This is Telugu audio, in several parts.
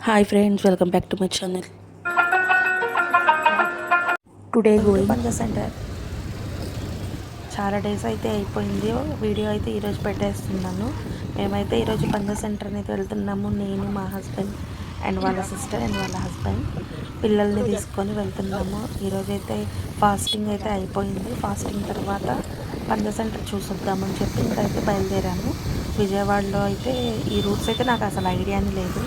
Hi friends, welcome back to my channel. Today going Panja centre. చాలా డేస్ అయితే అయిపోయింది. వీడియో అయితే ఈరోజు పెట్టేస్తున్నాను. మేమైతే ఈరోజు పంజా సెంటర్ అనేది వెళ్తున్నాము. నేను, మా హస్బెండ్ అండ్ వాళ్ళ సిస్టర్ అండ్ వాళ్ళ హస్బెండ్ పిల్లల్ని తీసుకొని వెళ్తున్నాము. ఈరోజు అయితే ఫాస్టింగ్ అయితే అయిపోయింది. ఫాస్టింగ్ తర్వాత పంజా సెంటర్ చూసొద్దామని చెప్పి ఇంకైతే బయలుదేరాము. విజయవాడలో అయితే ఈ రూట్స్ అయితే నాకు అసలు ఐడియానే లేదు.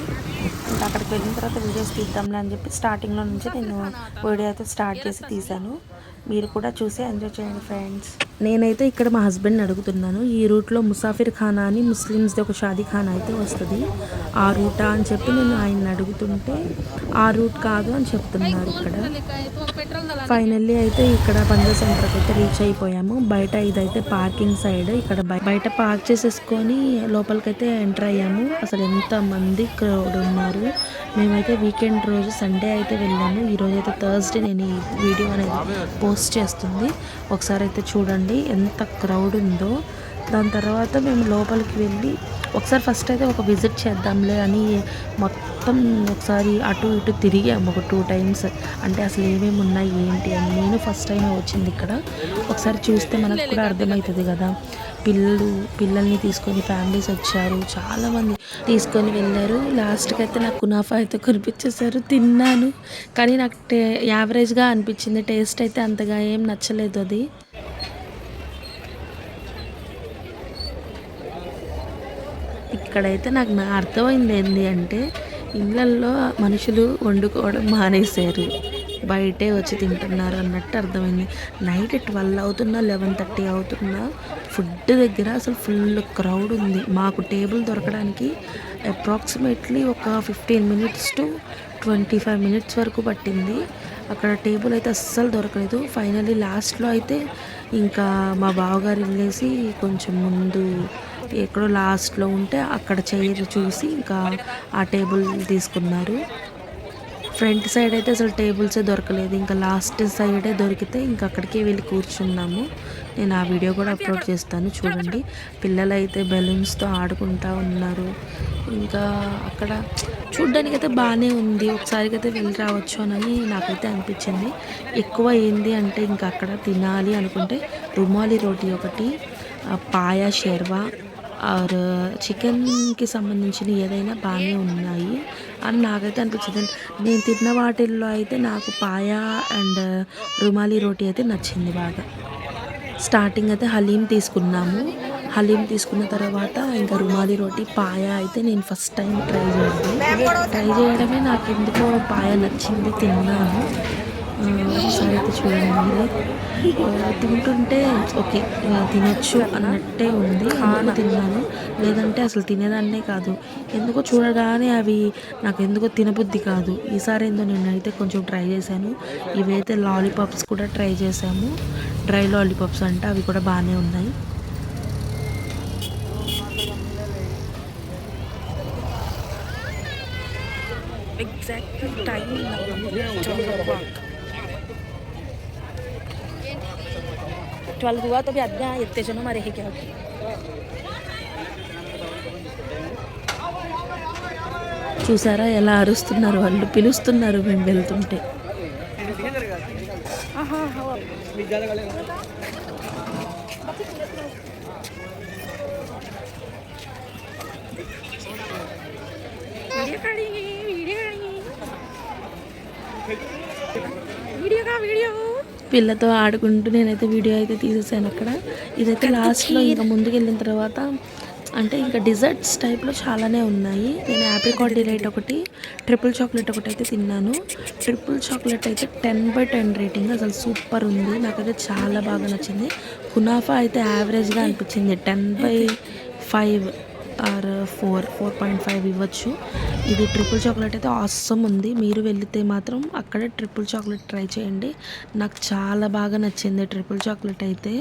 ఇంకా అక్కడికి వెళ్ళిన తర్వాత వీడియోస్ తీద్దాంలే అని చెప్పి స్టార్టింగ్లో నుంచి నేను వీడియో అయితే స్టార్ట్ చేసి తీశాను. మీరు కూడా చూసి ఎంజాయ్ చేయండి ఫ్రెండ్స్. నేనైతే ఇక్కడ మా హస్బెండ్ని అడుగుతున్నాను, ఈ రూట్లో ముసాఫిర్ ఖానా అని ముస్లిమ్స్ది ఒక షాదీ ఖానా అయితే వస్తుంది, ఆ రూటా అని చెప్పి నేను ఆయన్ని అడుగుతుంటే ఆ రూట్ కాదు అని చెప్తున్నారు. ఇక్కడ ఫైనల్లీ అయితే ఇక్కడ పంజా సెంటర్కి అయితే రీచ్ అయిపోయాము. బయట ఇదైతే పార్కింగ్ సైడ్. ఇక్కడ బయట పార్క్ చేసేసుకొని లోపలికైతే ఎంటర్ అయ్యాము. అసలు ఎంత మంది క్రౌడ్ ఉన్నారు. మేమైతే వీకెండ్ రోజు సండే అయితే వెళ్ళాము. ఈరోజు అయితే థర్స్డే నేను ఈ వీడియో అనేది పోస్ట్ చేస్తుంది. ఒకసారి అయితే చూడండి ఎంత క్రౌడ్ ఉందో. దాని తర్వాత మేము లోపలికి వెళ్ళి ఒకసారి ఫస్ట్ అయితే ఒక విజిట్ చేద్దాంలే అని మొత్తం ఒకసారి అటు ఇటు తిరిగాము ఒక 2 times. అంటే అసలు ఏమేమి ఉన్నాయి ఏంటి అని. నేను ఫస్ట్ టైం వచ్చింది ఇక్కడ. ఒకసారి చూస్తే మనకు కూడా అర్థమవుతుంది కదా. పిల్లల్ని తీసుకొని ఫ్యామిలీస్ వచ్చారు, చాలామంది తీసుకొని వెళ్ళారు. లాస్ట్కి అయితే నాకు కునాఫా అయితే కొనిపించేశారు. తిన్నాను, కానీ నాకు యావరేజ్గా అనిపించింది. టేస్ట్ అయితే అంతగా ఏం నచ్చలేదు అది. ఇక్కడైతే నాకు అర్థమైంది ఏంటి అంటే, ఇళ్ళల్లో మనుషులు వండుకోవడం మానేశారు, బయటే వచ్చి తింటున్నారు అన్నట్టు అర్థమైంది. నైట్ 12 అవుతున్నా 11:30 అవుతున్నా ఫుడ్ దగ్గర అసలు ఫుల్ క్రౌడ్ ఉంది. మాకు టేబుల్ దొరకడానికి అప్రాక్సిమేట్లీ ఒక 15 minutes to 25 minutes వరకు పట్టింది. అక్కడ టేబుల్ అయితే అస్సలు దొరకలేదు. ఫైనల్లీ లాస్ట్లో అయితే ఇంకా మా బావగారు వెళ్ళేసి కొంచెం ముందు ఎక్కడో లాస్ట్లో ఉంటే అక్కడ చైర్ చూసి ఇంకా ఆ టేబుల్ తీసుకున్నారు. ఫ్రంట్ సైడ్ అయితే అసలు టేబుల్సే దొరకలేదు. ఇంకా లాస్ట్ సైడే దొరికితే ఇంకా అక్కడికే వెళ్ళి కూర్చున్నాము. నేను ఆ వీడియో కూడా అప్లోడ్ చేస్తాను చూడండి. పిల్లలు అయితే బెలూన్స్తో ఆడుకుంటూ ఉన్నారు. ఇంకా అక్కడ చూడ్డానికి అయితే బాగానే ఉంది. ఒకసారికి అయితే వెళ్ళి రావచ్చు అని నాకైతే అనిపించింది. ఎక్కువ ఏంది అంటే ఇంకా అక్కడ తినాలి అనుకుంటే రుమాలి రోటీ ఒకటి, పాయా షెర్వా ఆర్ చికెన్కి సంబంధించిన ఏదైనా బాగానే ఉన్నాయి అని నాకైతే అనిపించింది. నేను తిన్న వాటిల్లో అయితే నాకు పాయా అండ్ రుమాలి రోటీ అయితే నచ్చింది బాగా. స్టార్టింగ్ అయితే హలీం తీసుకున్నాము. హలీం తీసుకున్న తర్వాత ఇంకా రుమాలి రోటీ, పాయా అయితే నేను ఫస్ట్ టైం ట్రై చేయడమే నాకు ఎందుకో పాయా నచ్చింది, తిన్నాను. ఒకసారి అయితే చూడండి మీరు. తింటుంటే ఓకే తినొచ్చు అన్నట్టే ఉంది, అందుకు తిన్నాను. లేదంటే అసలు తినేదాన్నే కాదు. ఎందుకో చూడగానే అవి నాకు ఎందుకో తినబుద్ధి కాదు. ఈసారి ఏందో నేనైతే కొంచెం ట్రై చేశాను. ఇవైతే లాలీపాప్స్ కూడా ట్రై చేశాము. డ్రై లాలీపాప్స్ అంటే అవి కూడా బాగానే ఉన్నాయి. ఎగ్జాక్ట్లీ టైం 12 हुआ तो भी आधा इतने जनो हमारे है क्या. చూసారా ఎలా అరుస్తున్నారు వాళ్ళు, పిలుస్తున్నారు మేము వెళ్తుంటే. పిల్లతో ఆడుకుంటూ నేనైతే వీడియో అయితే తీసేసాను అక్కడ. ఇదైతే లాస్ట్లో ఇంకా ముందుకు వెళ్ళిన తర్వాత అంటే ఇంకా డిజర్ట్స్ టైప్లో చాలానే ఉన్నాయి. నేను ఆప్రికాట్ డిలైట్ ఒకటి, ట్రిపుల్ చాక్లెట్ ఒకటి అయితే తిన్నాను. ట్రిపుల్ చాక్లెట్ అయితే 10/10 రేటింగ్, అసలు సూపర్ ఉంది. నాకైతే చాలా బాగా నచ్చింది. కునాఫా అయితే యావరేజ్గా అనిపించింది. 10/5 ఆర్ 4.5 ఇవ్వచ్చు. ఇది ట్రిపుల్ చాక్లెట్ అయితే ఆసమ్ ఉంది. మీరు వెళితే మాత్రం అక్కడే ట్రిపుల్ చాక్లెట్ ట్రై చేయండి. నాకు చాలా బాగా నచ్చింది ట్రిపుల్ చాక్లెట్ అయితే.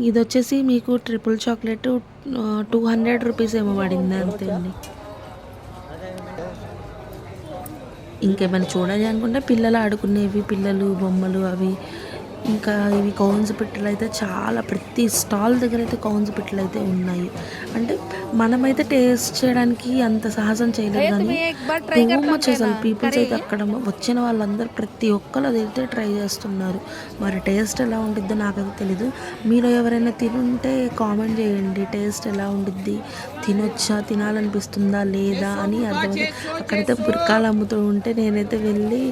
ఇది వచ్చేసి మీకు ట్రిపుల్ చాక్లెట్ 200 రూపీస్ ఏమో పడింది అంతే అండి. ఇంకేమైనా చూడాలి అనుకుంటే పిల్లలు ఆడుకునేవి, పిల్లలు బొమ్మలు అవి ఇంకా ఇవి కౌన్స్ పిట్టలు అయితే చాలా ప్రతి స్టాల్ దగ్గర అయితే కౌన్స్ పిట్టలు అయితే ఉన్నాయి. అంటే మనమైతే టేస్ట్ చేయడానికి అంత సాహసం చేయలేదు కానీ టూ మచ్ అసలు పీపుల్స్ అయితే అక్కడ వచ్చిన వాళ్ళందరూ ప్రతి ఒక్కరు అదైతే ట్రై చేస్తున్నారు. మరి టేస్ట్ ఎలా ఉండిద్దో నాకైతే తెలీదు. మీరు ఎవరైనా తినుంటే కామెంట్ చేయండి. టేస్ట్ ఎలా ఉండిద్ది, తినొచ్చా, తినాలనిపిస్తుందా లేదా అని అర్థమైంది. అక్కడైతే బుర్కాలు అమ్ముతూ ఉంటే నేనైతే వెళ్ళి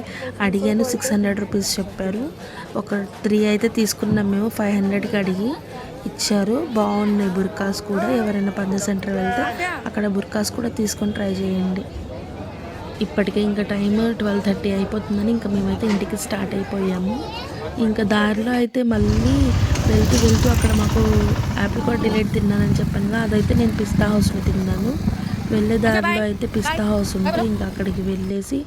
అడిగాను. 600 రూపీస్ చెప్పారు. ఒక 3 అయితే తీసుకున్నాం మేము. 500కి అడిగి ఇచ్చారు. బాగున్నాయి బుర్కాస్ కూడా. ఎవరైనా పంజా సెంటర్ వెళ్తే అక్కడ బుర్కాస్ కూడా తీసుకొని ట్రై చేయండి. ఇప్పటికే ఇంకా టైం 12:30 అయిపోతుందని ఇంకా మేమైతే ఇంటికి స్టార్ట్ అయిపోయాము. ఇంకా దారిలో అయితే మళ్ళీ వెళ్తూ అక్కడ మాకు ఆప్రికాట్ డిలైట్ తిన్నానని చెప్పాను. అదైతే నేను పిస్తా హౌస్లో తిన్నాను. వెళ్ళే దారిలో అయితే పిస్తా హౌస్ ఉంటే ఇంకా అక్కడికి వెళ్ళేసి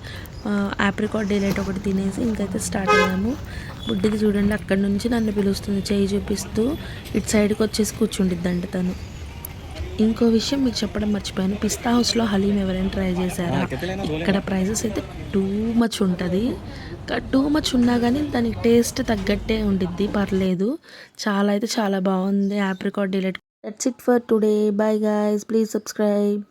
ఆప్రికాట్ డిలైట్ ఒకటి తినేసి ఇంకైతే స్టార్ట్ అయ్యాము. బుడ్డిది చూడండి అక్కడి నుంచి నన్ను పిలుస్తుంది చేయి చూపిస్తూ. ఇటు సైడ్కి వచ్చేసి కూర్చుండిద్దంట తను. ఇంకో విషయం మీకు చెప్పడం మర్చిపోయాను. పిస్తా హౌస్లో హలీం ఎవరైనా ట్రై చేశారా? ఇక్కడ ప్రైజెస్ అయితే టూ మచ్ ఉంటుంది. టూ మచ్ ఉన్నా కానీ దానికి టేస్ట్ తగ్గట్టే ఉండిద్ది, పర్లేదు. చాలా అయితే చాలా బాగుంది apricot delight. That's it for today. Bye guys, please subscribe.